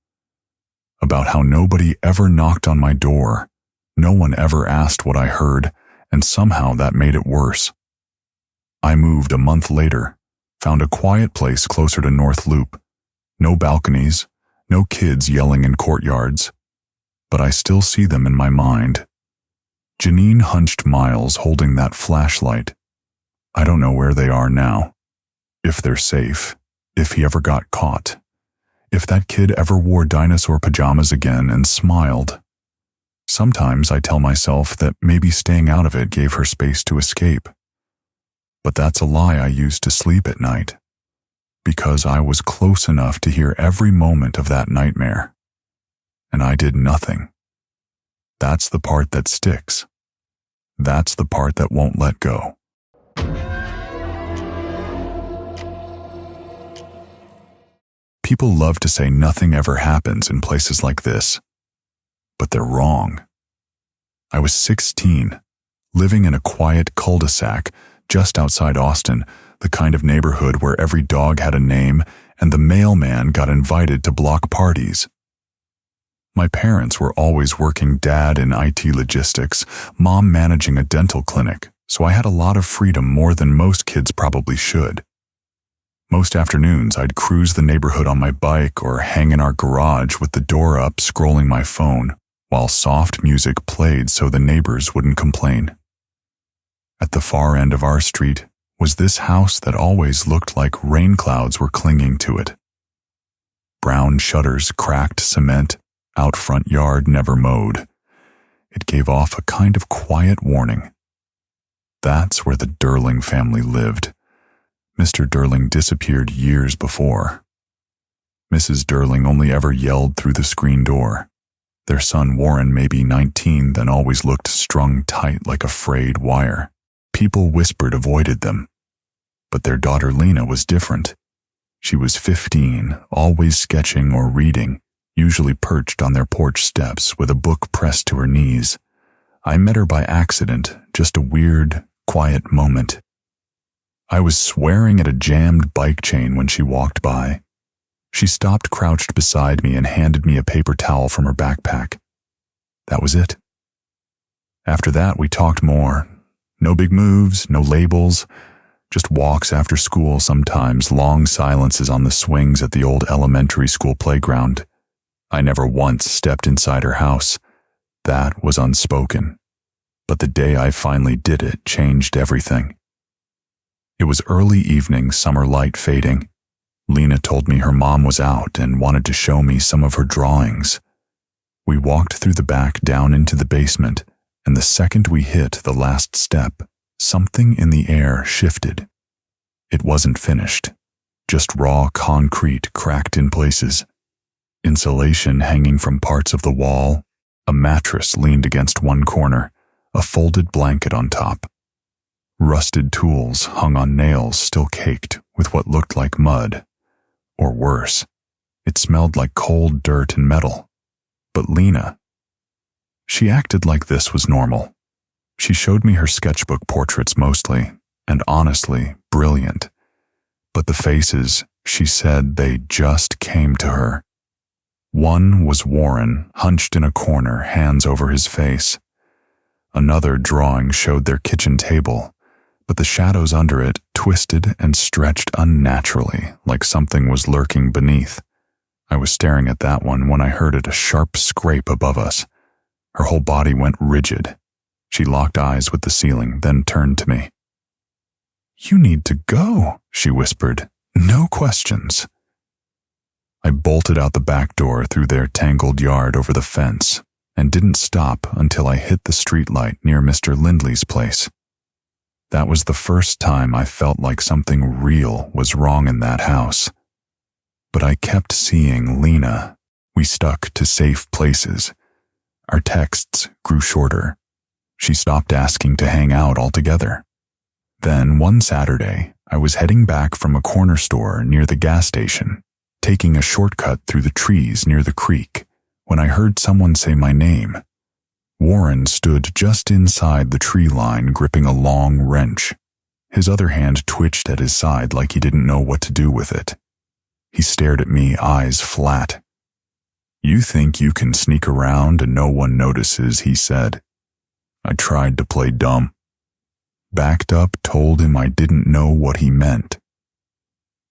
about how nobody ever knocked on my door, no one ever asked what I heard, and somehow that made it worse. I moved a month later, found a quiet place closer to North Loop. No balconies, no kids yelling in courtyards, but I still see them in my mind. Janine hunched Miles holding that flashlight. I don't know where they are now. If they're safe. If he ever got caught. If that kid ever wore dinosaur pajamas again and smiled. Sometimes I tell myself that maybe staying out of it gave her space to escape. But that's a lie I used to sleep at night. Because I was close enough to hear every moment of that nightmare. And I did nothing. That's the part that sticks. That's the part that won't let go. People love to say nothing ever happens in places like this. But they're wrong. I was 16, living in a quiet cul-de-sac just outside Austin, the kind of neighborhood where every dog had a name and the mailman got invited to block parties. My parents were always working, dad in IT logistics, mom managing a dental clinic, so I had a lot of freedom, more than most kids probably should. Most afternoons, I'd cruise the neighborhood on my bike or hang in our garage with the door up scrolling my phone, while soft music played so the neighbors wouldn't complain. At the far end of our street was this house that always looked like rain clouds were clinging to it. Brown shutters, cracked cement, out front yard never mowed. It gave off a kind of quiet warning. That's where the Durling family lived. Mr. Durling disappeared years before. Mrs. Durling only ever yelled through the screen door. Their son Warren, maybe 19, then always looked strung tight like a frayed wire. People whispered avoided them. But their daughter Lena was different. She was 15, always sketching or reading, usually perched on their porch steps with a book pressed to her knees. I met her by accident, just a weird, quiet moment. I was swearing at a jammed bike chain when she walked by. She stopped crouched beside me and handed me a paper towel from her backpack. That was it. After that, we talked more. No big moves, no labels, just walks after school sometimes, long silences on the swings at the old elementary school playground. I never once stepped inside her house. That was unspoken. But the day I finally did it changed everything. It was early evening, summer light fading. Lena told me her mom was out and wanted to show me some of her drawings. We walked through the back down into the basement, and the second we hit the last step, something in the air shifted. It wasn't finished, just raw concrete cracked in places. Insulation hanging from parts of the wall, a mattress leaned against one corner, a folded blanket on top. Rusted tools hung on nails still caked with what looked like mud. Or worse, it smelled like cold dirt and metal. But Lena, she acted like this was normal. She showed me her sketchbook portraits mostly, and honestly, brilliant. But the faces, she said they just came to her. One was Warren, hunched in a corner, hands over his face. Another drawing showed their kitchen table, but the shadows under it twisted and stretched unnaturally, like something was lurking beneath. I was staring at that one when I heard a sharp scrape above us. Her whole body went rigid. She locked eyes with the ceiling, then turned to me. "You need to go," she whispered. "No questions." I bolted out the back door through their tangled yard over the fence and didn't stop until I hit the streetlight near Mr. Lindley's place. That was the first time I felt like something real was wrong in that house. But I kept seeing Lena. We stuck to safe places. Our texts grew shorter. She stopped asking to hang out altogether. Then, one Saturday, I was heading back from a corner store near the gas station, taking a shortcut through the trees near the creek, when I heard someone say my name. Warren stood just inside the tree line, gripping a long wrench. His other hand twitched at his side like he didn't know what to do with it. He stared at me, eyes flat. "You think you can sneak around and no one notices," he said. I tried to play dumb. Backed up, told him I didn't know what he meant.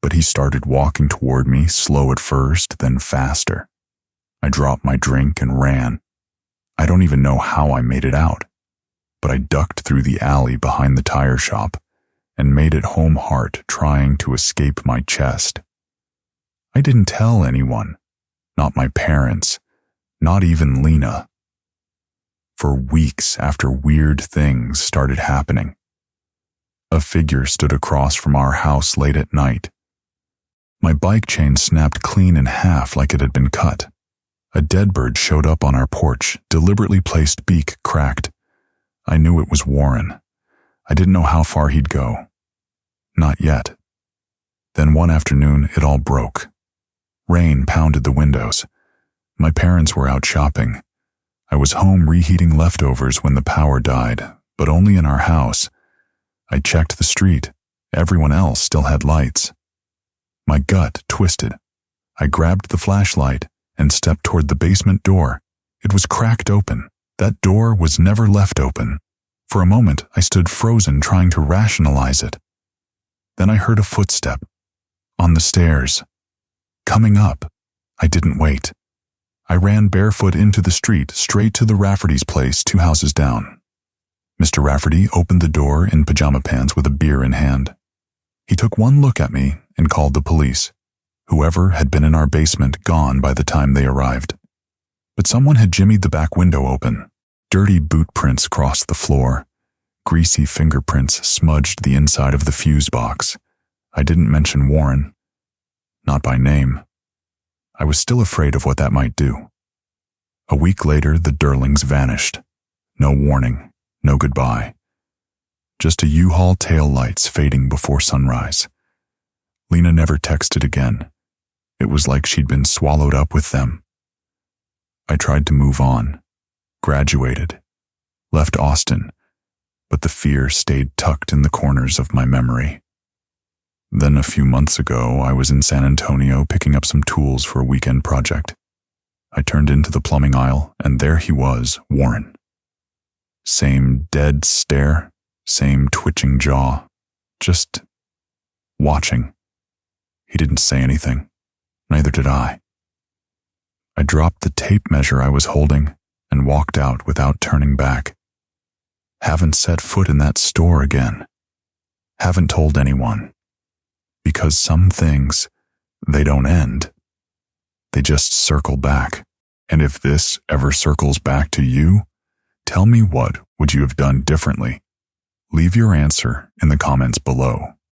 But he started walking toward me, slow at first, then faster. I dropped my drink and ran. I don't even know how I made it out, but I ducked through the alley behind the tire shop and made it home heart, trying to escape my chest. I didn't tell anyone, not my parents, not even Lena. For weeks after weird things started happening. A figure stood across from our house late at night. My bike chain snapped clean in half like it had been cut. A dead bird showed up on our porch, deliberately placed beak cracked. I knew it was Warren. I didn't know how far he'd go. Not yet. Then one afternoon, it all broke. Rain pounded the windows. My parents were out shopping. I was home reheating leftovers when the power died, but only in our house. I checked the street. Everyone else still had lights. My gut twisted. I grabbed the flashlight and stepped toward the basement door. It was cracked open. That door was never left open. For a moment, I stood frozen, trying to rationalize it. Then I heard a footstep. On the stairs. Coming up. I didn't wait. I ran barefoot into the street, straight to the Rafferty's place, 2 houses down. Mr. Rafferty opened the door in pajama pants with a beer in hand. He took one look at me and called the police. Whoever had been in our basement gone by the time they arrived. But someone had jimmied the back window open. Dirty boot prints crossed the floor. Greasy fingerprints smudged the inside of the fuse box. I didn't mention Warren. Not by name. I was still afraid of what that might do. A week later, the Durlings vanished. No warning, no goodbye. Just a U-Haul taillights fading before sunrise. Lena never texted again. It was like she'd been swallowed up with them. I tried to move on, graduated, left Austin, but the fear stayed tucked in the corners of my memory. Then a few months ago, I was in San Antonio picking up some tools for a weekend project. I turned into the plumbing aisle, and there he was, Warren. Same dead stare, same twitching jaw, just watching. He didn't say anything. Neither did I. I dropped the tape measure I was holding and walked out without turning back. Haven't set foot in that store again. Haven't told anyone. Because some things, they don't end. They just circle back. And if this ever circles back to you, tell me, what would you have done differently? Leave your answer in the comments below.